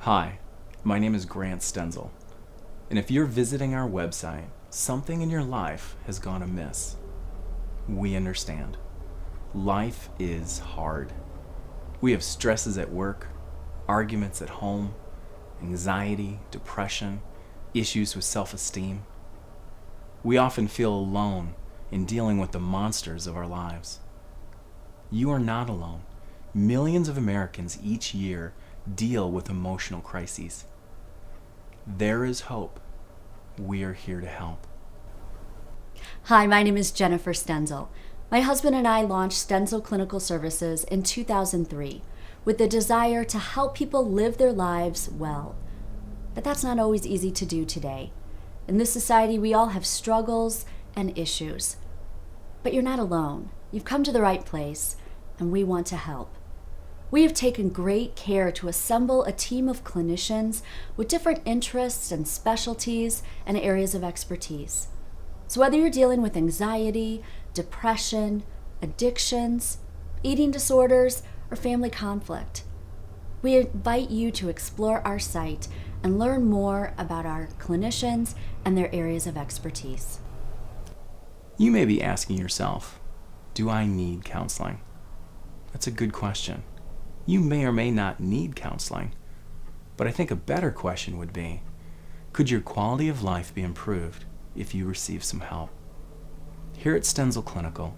Hi, my name is Grant Stenzel, and if you're visiting our website, something in your life has gone amiss. We understand. Life is hard. We have stresses at work, arguments at home, anxiety, depression, issues with self-esteem. We often feel alone in dealing with the monsters of our lives. You are not alone. Millions of Americans each year deal with emotional crises. There is hope. We are here to help. Hi, my name is Jennifer Stenzel. My husband and I launched Stenzel Clinical Services in 2003 with the desire to help people live their lives well. But that's not always easy to do today. In this society, we all have struggles and issues. But you're not alone. You've come to the right place, and we want to help. We have taken great care to assemble a team of clinicians with different interests and specialties and areas of expertise. So whether you're dealing with anxiety, depression, addictions, eating disorders, or family conflict, we invite you to explore our site and learn more about our clinicians and their areas of expertise. You may be asking yourself, do I need counseling? That's a good question. You may or may not need counseling, but I think a better question would be, could your quality of life be improved if you receive some help? Here at Stenzel Clinical,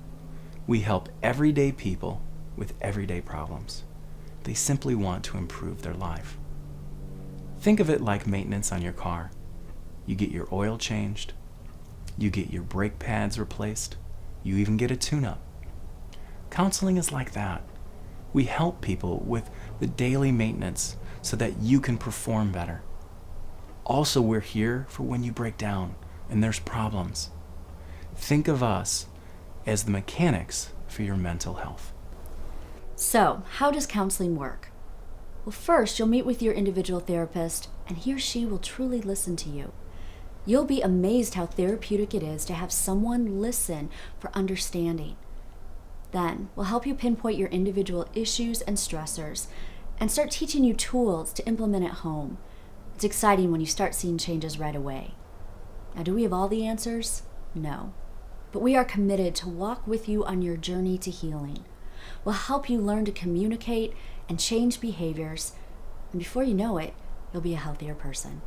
we help everyday people with everyday problems. They simply want to improve their life. Think of it like maintenance on your car. You get your oil changed, you get your brake pads replaced, you even get a tune-up. Counseling is like that. We help people with the daily maintenance so that you can perform better. Also, we're here for when you break down and there's problems. Think of us as the mechanics for your mental health. So, how does counseling work? Well, first, you'll meet with your individual therapist, and he or she will truly listen to you. You'll be amazed how therapeutic it is to have someone listen for understanding. Then, we'll help you pinpoint your individual issues and stressors and start teaching you tools to implement at home. It's exciting when you start seeing changes right away. Now, do we have all the answers? No. But we are committed to walk with you on your journey to healing. We'll help you learn to communicate and change behaviors, and before you know it, you'll be a healthier person.